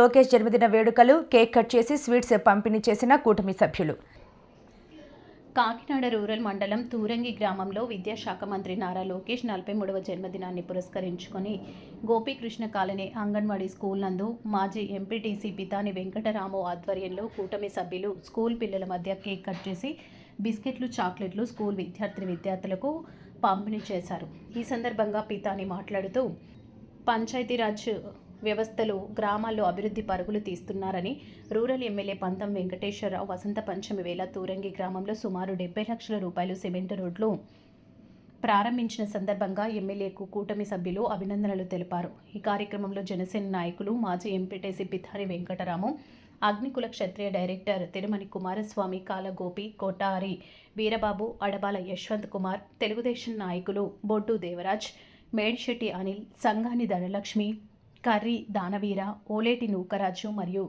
లోకేష్ జన్మదిన వేడుకలు cake cut చేసి స్వీట్స్ పంపిణీ చేసిన కూటమి సభ్యులు. కాకినాడ రూరల్ మండలం తూరంగి గ్రామంలో విద్యాశాఖ మంత్రి నారా లోకేష్ 43వ జన్మదినాన్ని పురస్కరించుకొని గోపీకృష్ణ కాలనీ అంగన్వాడీ స్కూల్ నందు మాజీ ఎంపీటీసీ పితాని వెంకటరాము ఆధ్వర్యంలో కూటమి సభ్యులు స్కూల్ పిల్లల మధ్య కేక్ కట్ చేసి బిస్కెట్లు, చాక్లెట్లు స్కూల్ విద్యార్థులకు పంపిణీ చేశారు. ఈ సందర్భంగా పితాని మాట్లాడుతూ పంచాయతీరాజ్ వ్యవస్థలు గ్రామాల్లో అభివృద్ధి పరుగులు తీస్తున్నారని, రూరల్ ఎమ్మెల్యే పంతం వెంకటేశ్వరరావు వసంత పంచమి వేళ తూరంగి గ్రామంలో సుమారు 70 లక్షల రూపాయలు సిమెంట్ రోడ్లు ప్రారంభించిన సందర్భంగా ఎమ్మెల్యేకు కూటమి సభ్యులు అభినందనలు తెలిపారు. ఈ కార్యక్రమంలో జనసేన నాయకులు, మాజీ ఎంపీటీసీ పితాని వెంకటరాము, అగ్నికుల క్షత్రియ డైరెక్టర్ తిరుమణి కుమారస్వామి, కాలగోపి, కోటారి వీరబాబు, అడబాల యశ్వంత్ కుమార్, తెలుగుదేశం నాయకులు బొడ్డు దేవరాజ్, మేడిశెట్టి అనిల్, సంగాని ధనలక్ష్మి, కర్రి దానవీర, ఓలేటి నూకరాజు మరియు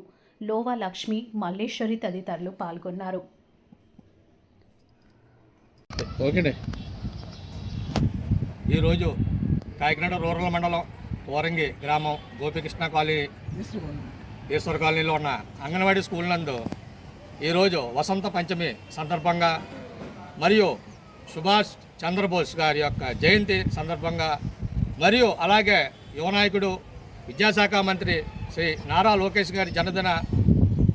లోవా లక్ష్మి, మల్లేశ్వరి తదితరులు పాల్గొన్నారు. ఈరోజు కాకినాడ రూరల్ మండలం తూరంగి గ్రామం గోపీకృష్ణ కాలనీ ఈశ్వర కాలనీలో ఉన్న అంగన్వాడీ స్కూల్ నందు ఈరోజు వసంత పంచమి సందర్భంగా మరియు సుభాష్ చంద్రబోస్ గారి యొక్క జయంతి సందర్భంగా మరియు అలాగే యువనాయకుడు విద్యాశాఖ మంత్రి శ్రీ నారా లోకేష్ గారి జన్మదిన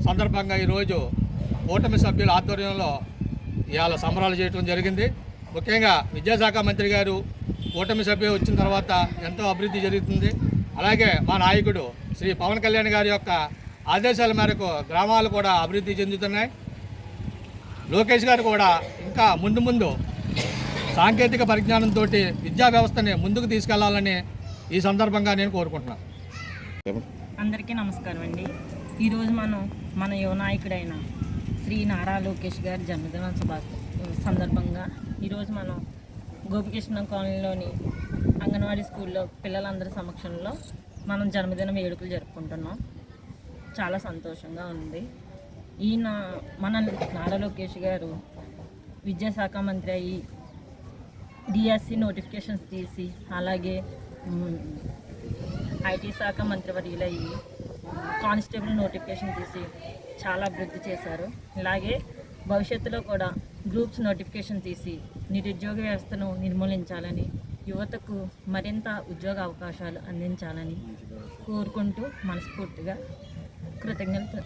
సందర్భంగా ఈరోజు కూటమి సభ్యుల ఆధ్వర్యంలో ఇవాళ సంబరాలు చేయడం జరిగింది. ముఖ్యంగా విద్యాశాఖ మంత్రి గారు కూటమి సభ్యులు వచ్చిన తర్వాత ఎంతో అభివృద్ధి జరుగుతుంది. అలాగే మా నాయకుడు శ్రీ పవన్ కళ్యాణ్ గారి యొక్క ఆదేశాల మేరకు గ్రామాలు కూడా అభివృద్ధి చెందుతున్నాయి. లోకేష్ గారు కూడా ఇంకా ముందు సాంకేతిక పరిజ్ఞానంతో విద్యా వ్యవస్థని ముందుకు తీసుకెళ్లాలని ఈ సందర్భంగా నేను కోరుకుంటున్నాను. అందరికీ నమస్కారం అండి. ఈరోజు మన యువ నాయకుడైన శ్రీ నారా లోకేష్ గారి జన్మదిన సందర్భంగా ఈరోజు మనం గోపికృష్ణ కాలనీలోని అంగన్వాడీ స్కూల్లో పిల్లలందరి సమక్షంలో మనం జన్మదిన వేడుకలు జరుపుకుంటున్నాం. చాలా సంతోషంగా ఉంది. మన నారా లోకేష్ గారు విద్యాశాఖ మంత్రి అయ్యి డిఎస్సి నోటిఫికేషన్స్ తీసి, అలాగే ఐటీ శాఖ మంత్రివర్యులయ్యి కానిస్టేబుల్ నోటిఫికేషన్ తీసి చాలా అభివృద్ధి చేశారు. ఇలాగే భవిష్యత్తులో కూడా గ్రూప్స్ నోటిఫికేషన్ తీసి నిరుద్యోగ వ్యవస్థను నిర్మూలించాలని, యువతకు మరింత ఉద్యోగ అవకాశాలు అందించాలని కోరుకుంటూ మనస్ఫూర్తిగా కృతజ్ఞతలు.